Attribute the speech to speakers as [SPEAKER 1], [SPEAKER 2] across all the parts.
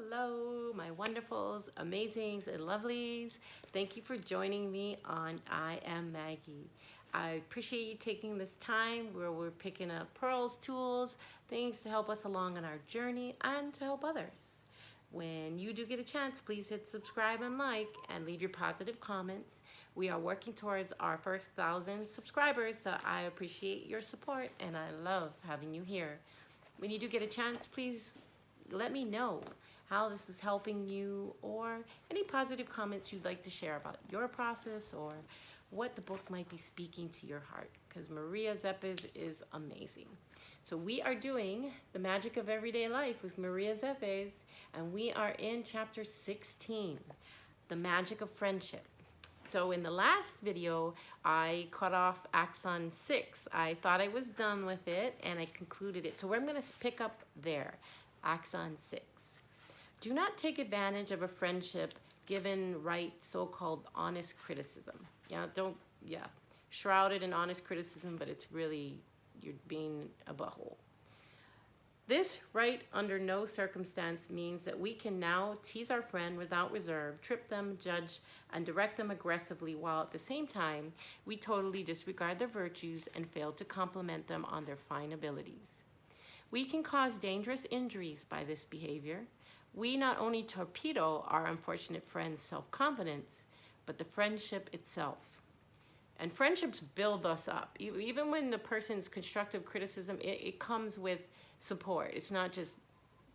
[SPEAKER 1] Hello, my wonderfuls, amazings, and lovelies. Thank you for joining me on I Am Maggie. I appreciate you taking this time where we're picking up pearls, tools, things to help us along on our journey and to help others. When you do get a chance, please hit subscribe and like and leave your positive comments. We are working towards our first 1,000 subscribers, so I appreciate your support and I love having you here. When you do get a chance, please let me know how this is helping you or any positive comments you'd like to share about your process or what the book might be speaking to your heart, because Maria Szepes is amazing. So we are doing The Magic of Everyday Life with Maria Szepes, and we are in chapter 16, The Magic of Friendship. So in the last video, I cut off axon 6. I thought I was done with it and I concluded it. So I'm going to pick up there, axon 6. Do not take advantage of a friendship given right so-called honest criticism. Shrouded in honest criticism, but it's really, you're being a butthole. This right under no circumstance means that we can now tease our friend without reserve, trip them, judge, and direct them aggressively, while at the same time, we totally disregard their virtues and fail to compliment them on their fine abilities. We can cause dangerous injuries by this behavior. We not only torpedo our unfortunate friend's self-confidence, but the friendship itself. And friendships build us up. Even when the person's constructive criticism, it comes with support. It's not just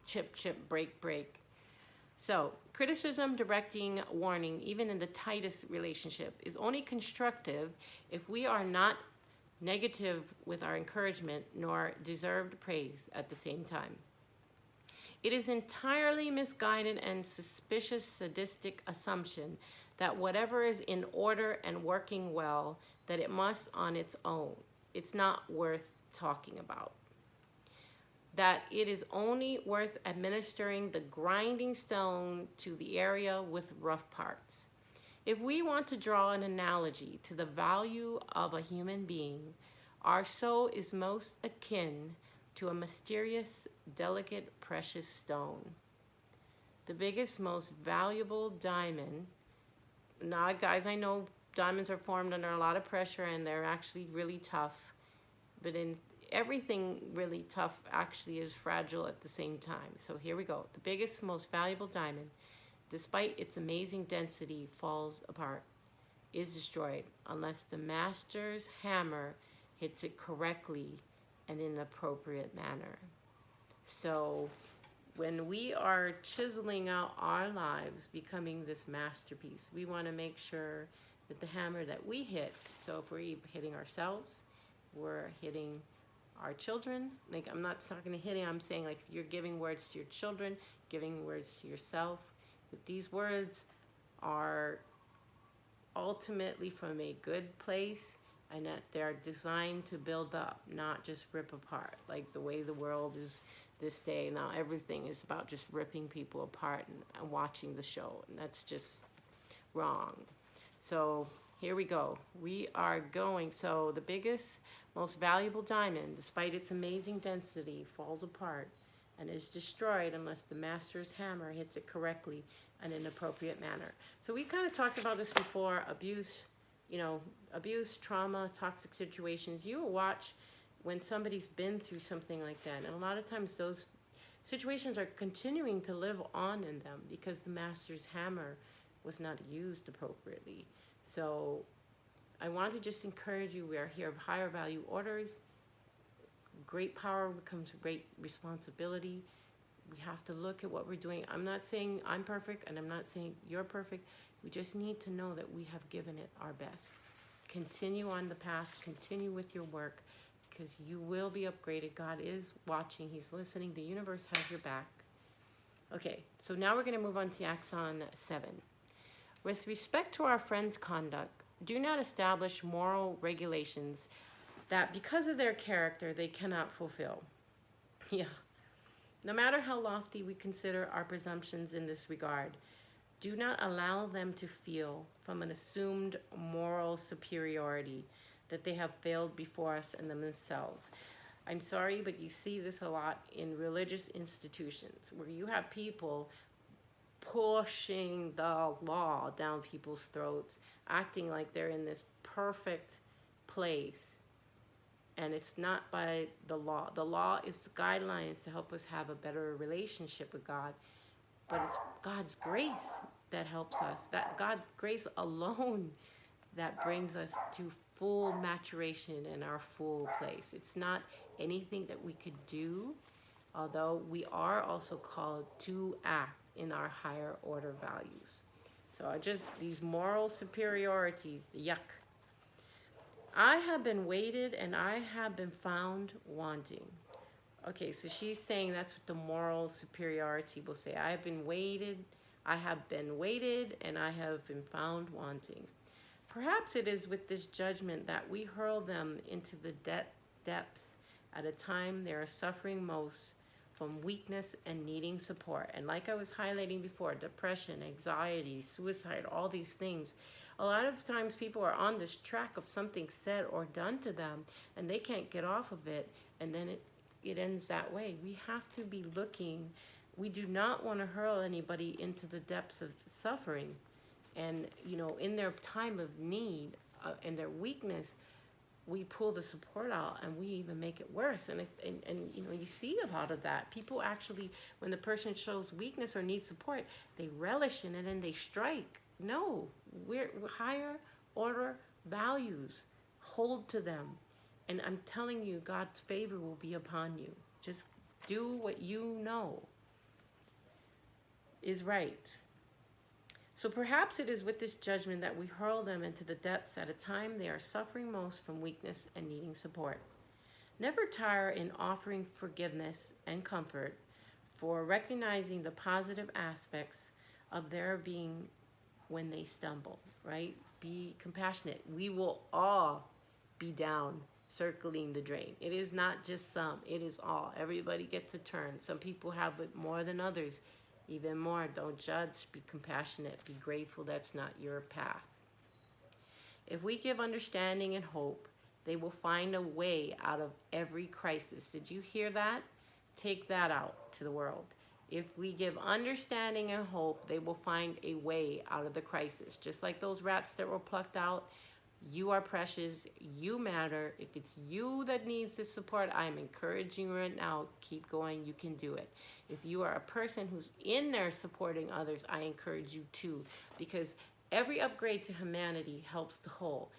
[SPEAKER 1] chip, chip, break, break. So criticism, directing, warning, even in the tightest relationship, is only constructive if we are not negative with our encouragement nor deserved praise at the same time. It is entirely misguided and suspicious sadistic assumption that whatever is in order and working well, that it must on its own. It's not worth talking about. That it is only worth administering the grinding stone to the area with rough parts. If we want to draw an analogy to the value of a human being, our soul is most akin to a mysterious, delicate, precious stone. The biggest, most valuable diamond. Now, guys, I know diamonds are formed under a lot of pressure and they're actually really tough, but in everything really tough actually is fragile at the same time. So here we go. The biggest, most valuable diamond, despite its amazing density, falls apart, is destroyed unless the master's hammer hits it correctly and in an appropriate manner. So when we are chiseling out our lives, becoming this masterpiece, we want to make sure that the hammer that we hit, so if we're hitting ourselves, we're hitting our children, like I'm not talking to hitting, I'm saying like if you're giving words to your children, giving words to yourself, that these words are ultimately from a good place and that they're designed to build up, not just rip apart. Like the way the world is this day, now everything is about just ripping people apart and watching the show, and that's just wrong. So here we go. We are going, so the biggest, most valuable diamond, despite its amazing density, falls apart and is destroyed unless the master's hammer hits it correctly and in an appropriate manner. So we kind of talked about this before, abuse, abuse, trauma, toxic situations. You will watch when somebody's been through something like that. And a lot of times those situations are continuing to live on in them because the master's hammer was not used appropriately. So I want to just encourage you, we are here of higher value orders. Great power becomes great responsibility. We have to look at what we're doing. I'm not saying I'm perfect and I'm not saying you're perfect. We just need to know that we have given it our best. Continue on the path, continue with your work, because you will be upgraded. God is watching, He's listening, the universe has your back. Okay, so now we're going to move on to axon 7. With respect to our friends' conduct, do not establish moral regulations that because of their character they cannot fulfill. Yeah. No matter how lofty we consider our presumptions in this regard, do not allow them to feel from an assumed moral superiority that they have failed before us and themselves. I'm sorry, but you see this a lot in religious institutions where you have people pushing the law down people's throats, acting like they're in this perfect place. And it's not by the law. The law is the guidelines to help us have a better relationship with God. But it's God's grace that helps us. That God's grace alone that brings us to full maturation in our full place. It's not anything that we could do, although we are also called to act in our higher order values. So these moral superiorities, yuck. I have been weighted and I have been found wanting. Okay, so she's saying that's what the moral superiority will say. I have been weighted, and I have been found wanting. Perhaps it is with this judgment that we hurl them into the depths at a time they are suffering most from weakness and needing support. And like I was highlighting before, depression, anxiety, suicide, all these things. A lot of times people are on this track of something said or done to them and they can't get off of it, and then it ends that way. We have to be looking. We do not want to hurl anybody into the depths of suffering. And, in their time of need and their weakness, we pull the support out and we even make it worse. And you see a lot of that. People actually, when the person shows weakness or needs support, they relish in it and they strike. No, we're higher order values. Hold to them. And I'm telling you, God's favor will be upon you. Just do what you know is right. So perhaps it is with this judgment that we hurl them into the depths at a time they are suffering most from weakness and needing support. Never tire in offering forgiveness and comfort, for recognizing the positive aspects of their being when they stumble, right? Be compassionate. We will all be down, circling the drain. It is not just some, it is all. Everybody gets a turn. Some people have it more than others. Even more, don't judge, be compassionate, be grateful that's not your path. If we give understanding and hope, they will find a way out of every crisis. Did you hear that? Take that out to the world. If we give understanding and hope, they will find a way out of the crisis. Just like those rats that were plucked out, you are precious, you matter. If it's you that needs this support, I'm encouraging you right now, keep going, you can do it. If you are a person who's in there supporting others, I encourage you too, because every upgrade to humanity helps the whole.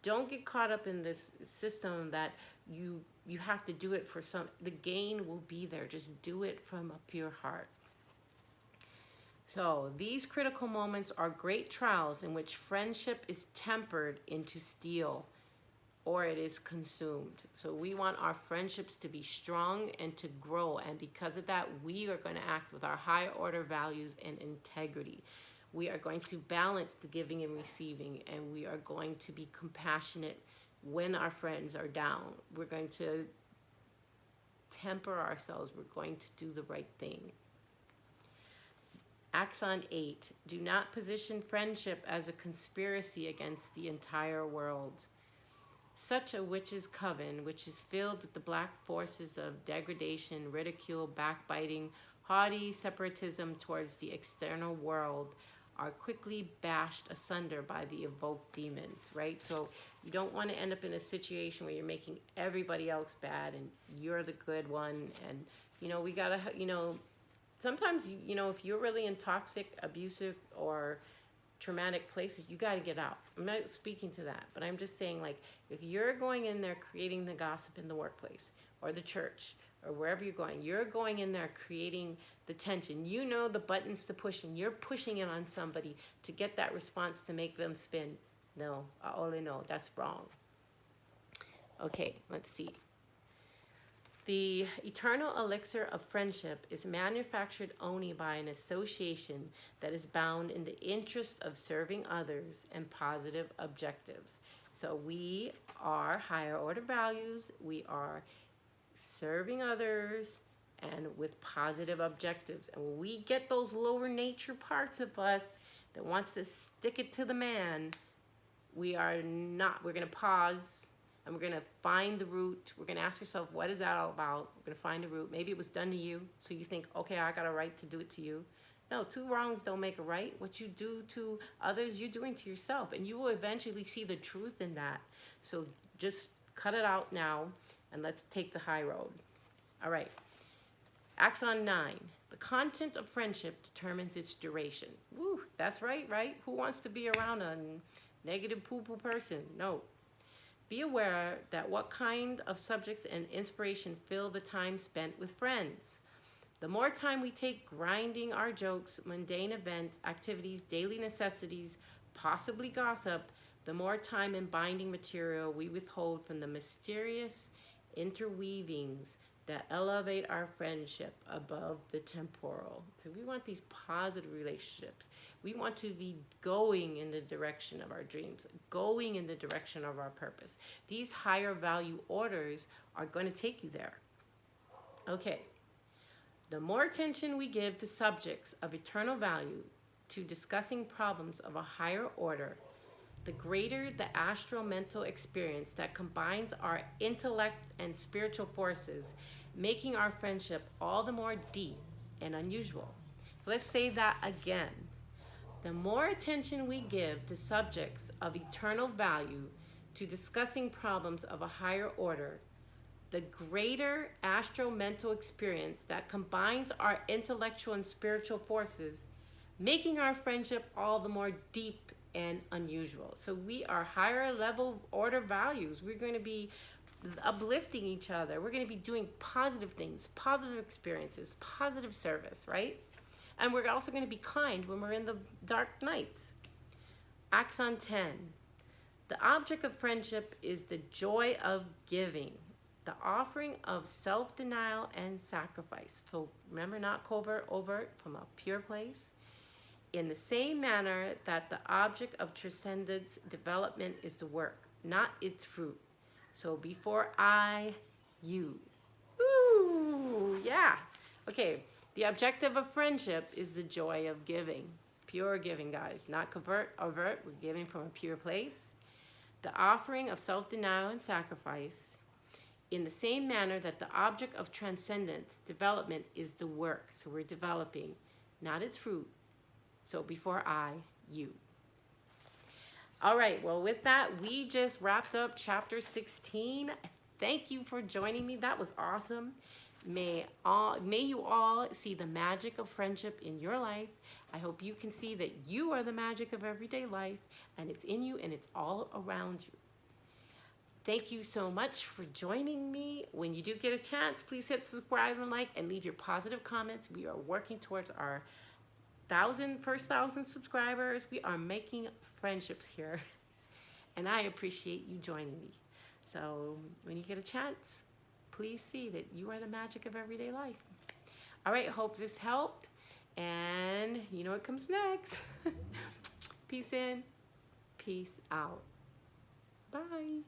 [SPEAKER 1] Don't get caught up in this system that you have to do it for the gain will be there. Just do it from a pure heart. So these critical moments are great trials in which friendship is tempered into steel or it is consumed. So we want our friendships to be strong and to grow. And because of that, we are going to act with our high order values and integrity. We are going to balance the giving and receiving, and we are going to be compassionate when our friends are down. We're going to temper ourselves. We're going to do the right thing. Axon 8, do not position friendship as a conspiracy against the entire world. Such a witch's coven, which is filled with the black forces of degradation, ridicule, backbiting, haughty separatism towards the external world, are quickly bashed asunder by the evoked demons, right? So you don't want to end up in a situation where you're making everybody else bad and you're the good one. And, we got to, sometimes, if you're really in toxic, abusive, or traumatic places, you got to get out. I'm not speaking to that, but I'm just saying, like, if you're going in there creating the gossip in the workplace or the church or wherever you're going in there creating the tension. You know the buttons to push, and you're pushing it on somebody to get that response to make them spin. No, only no, that's wrong. Okay, let's see. The eternal elixir of friendship is manufactured only by an association that is bound in the interest of serving others and positive objectives. So we are higher order values, we are serving others, and with positive objectives. And when we get those lower nature parts of us that wants to stick it to the man, we're going to pause. And we're going to find the root. We're going to ask yourself, what is that all about? We're going to find the root. Maybe it was done to you, so you think, okay, I got a right to do it to you. No, two wrongs don't make a right. What you do to others, you're doing to yourself. And you will eventually see the truth in that. So just cut it out now and let's take the high road. All right. Axon 9. The content of friendship determines its duration. Woo, that's right, right? Who wants to be around a negative poo-poo person? No. Be aware that what kind of subjects and inspiration fill the time spent with friends. The more time we take grinding our jokes, mundane events, activities, daily necessities, possibly gossip, the more time and binding material we withhold from the mysterious interweavings that elevate our friendship above the temporal. So we want these positive relationships. We want to be going in the direction of our dreams, going in the direction of our purpose. These higher value orders are going to take you there. Okay. The more attention we give to subjects of eternal value, to discussing problems of a higher order, the greater the astral mental experience that combines our intellect and spiritual forces, making our friendship all the more deep and unusual. So let's say that again. The more attention we give to subjects of eternal value, to discussing problems of a higher order, the greater astral mental experience that combines our intellectual and spiritual forces, making our friendship all the more deep and unusual. So we are higher level order values. We're going to be uplifting each other. We're going to be doing positive things, positive experiences, positive service, right? And we're also going to be kind when we're in the dark nights. Axon 10. The object of friendship is the joy of giving, the offering of self-denial and sacrifice. So remember, not covert, overt, from a pure place. In the same manner that the object of transcendence development is the work, not its fruit. So before I, you. Ooh, yeah. Okay, the objective of friendship is the joy of giving. Pure giving, guys. Not covert, overt. We're giving from a pure place. The offering of self-denial and sacrifice. In the same manner that the object of transcendence development is the work. So we're developing, not its fruit. So before I, you. All right, well, with that, we just wrapped up chapter 16. Thank you for joining me. That was awesome. May you all see the magic of friendship in your life. I hope you can see that you are the magic of everyday life, and it's in you and it's all around you. Thank you so much for joining me. When you do get a chance, please hit subscribe and like and leave your positive comments. We are working towards our first 1,000 subscribers. We are making friendships here, and I appreciate you joining me. So when you get a chance, please see that you are the magic of everyday life. All right, hope this helped, and you know what comes next. Peace in, peace out. Bye.